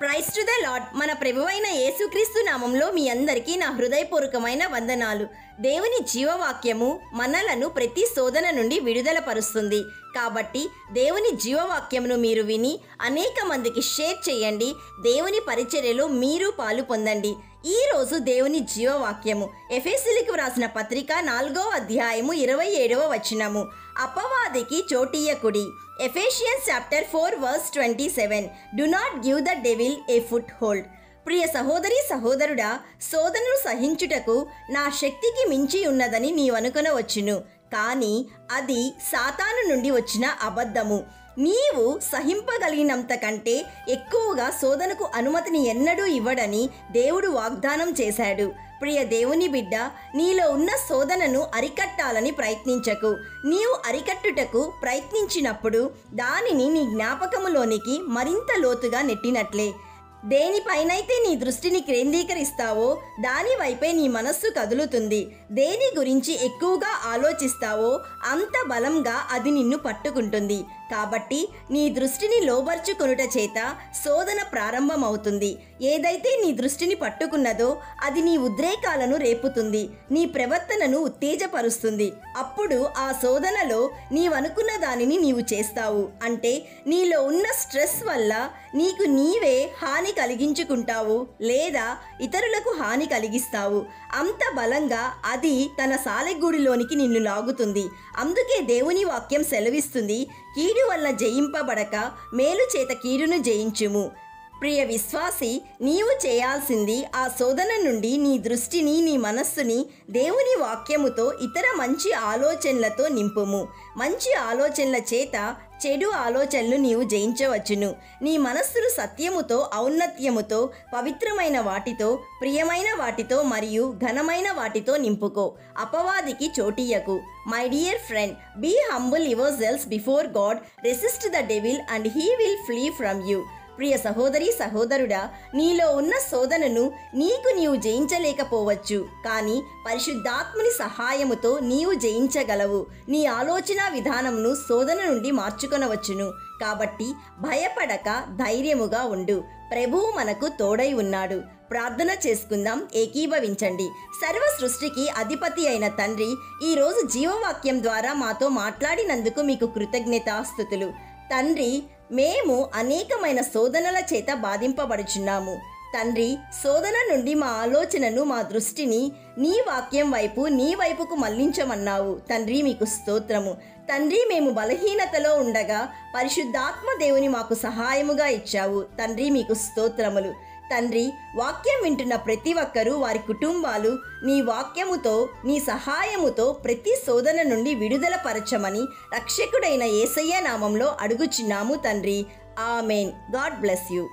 Praise to the lord. మన ప్రభువైన యేసుక్రీస్తు నామంలో మీ అందరికీ నా హృదయపూర్వకమైన వందనాలు. దేవుని జీవవాక్యము మనలను ప్రతి శోధన నుండి విడుదల పరుస్తుంది. కాబట్టి దేవుని జీవవాక్యమును మీరు విని అనేక మందికి షేర్ చేయండి. దేవుని పరిచర్యలో మీరు పాలు పొందండి. ఈరోజు దేవుని జీవవాక్యము ఎఫెసీయులకు వ్రాసిన పత్రిక 4వ అధ్యాయము 27వ వచనము. అపవాదికి చోటియ్యకుడి. Ephesians chapter 4 verse 27. Do not give the devil a foothold. ప్రియ సహోదరి సహోదరుడా, శోధనను సహించుటకు నా శక్తికి మించి ఉన్నదని నీవనుకొనవచ్చును, కానీ అది సాతాను నుండి వచ్చిన అబద్ధము. నీవు సహింపగలిగినంత కంటే ఎక్కువగా శోధనకు అనుమతిని ఎన్నడూ ఇవ్వడని దేవుడు వాగ్దానం చేశాడు. ప్రియ దేవుని బిడ్డ, నీలో ఉన్న శోధనను అరికట్టాలని ప్రయత్నించకు. నీవు అరికట్టుటకు ప్రయత్నించినప్పుడు దానిని నీ జ్ఞాపకములోనికి మరింత లోతుగా నెట్టినట్లే. దేనిపైనైతే నీ దృష్టిని కేంద్రీకరిస్తావో దాని వైపే నీ మనస్సు కదులుతుంది. దేని గురించి ఎక్కువగా ఆలోచిస్తావో అంత బలంగా అది నిన్ను పట్టుకుంటుంది. కాబట్టి నీ దృష్టిని లోబర్చుకొనుట చేత శోధన ప్రారంభమవుతుంది. ఏదైతే నీ దృష్టిని పట్టుకున్నదో అది నీ ఉద్రేకాలను రేపుతుంది, నీ ప్రవర్తనను ఉత్తేజపరుస్తుంది. అప్పుడు ఆ శోధనలో నీవనుకున్న దానిని నీవు చేస్తావు. అంటే నీలో ఉన్న స్ట్రెస్ వల్ల నీకు నీవే హాని కలిగించుకుంటావు లేదా ఇతరులకు హాని కలిగిస్తావు. అంత బలంగా అది తన సాలెగూడిలోనికి నిన్ను లాగుతుంది. అందుకే దేవుని వాక్యం సెలవిస్తుంది, కీడు వల్ల జయింపబడక మేలు చేత కీడును జయించుము. ప్రియ విశ్వాసి, నీవు చేయాల్సింది ఆ శోధన నుండి నీ దృష్టిని, నీ మనస్సుని దేవుని వాక్యముతో ఇతర మంచి ఆలోచనలతో నింపుము. మంచి ఆలోచనల చేత చెడు ఆలోచనలు నీవు జయించవచ్చును. నీ మనస్సును సత్యముతో, ఔన్నత్యముతో, పవిత్రమైన వాటితో, ప్రియమైన వాటితో మరియు ఘనమైన వాటితో నింపుకో. అపవాదికి చోటియ్యకు. My dear friend, be humble yourselves before God, resist the devil and he will flee from you. ప్రియ సహోదరి సహోదరుడా, నీలో ఉన్న శోధనను నీవు జయించలేకపోవచ్చు, కానీ పరిశుద్ధాత్ముని సహాయముతో నీవు జయించగలవు. నీ ఆలోచన విధానంను శోధన నుండి మార్చుకొనవచ్చును. కాబట్టి భయపడక ధైర్యముగా ఉండు. ప్రభువు మనకు తోడై ఉన్నాడు. ప్రార్థన చేసుకుందాం, ఏకీభవించండి. సర్వ సృష్టికి అధిపతి అయిన తండ్రి, ఈరోజు జీవవాక్యం ద్వారా మాతో మాట్లాడినందుకు మీకు కృతజ్ఞతాస్తుతులు. తండ్రి, మేము అనేకమైన శోధనల చేత బాధింపబడుచున్నాము. తండ్రి, శోధన నుండి మా ఆలోచనను, మా దృష్టిని నీ వాక్యం వైపు, నీ వైపుకు మళ్లించమన్నావు. తండ్రి, మీకు స్తోత్రము. తండ్రి, మేము బలహీనతలో ఉండగా పరిశుద్ధాత్మ దేవుని మాకు సహాయముగా ఇచ్చావు. తండ్రి, మీకు స్తోత్రములు. తండ్రి, వాక్యం వింటున్న ప్రతి ఒక్కరూ, వారి కుటుంబాలు నీ వాక్యముతో, నీ సహాయముతో ప్రతి శోధన నుండి విడుదల పరచమని రక్షకుడైన యేసయ్య నామంలో అడుగుచున్నాము తండ్రి. ఆమెన్. God bless you.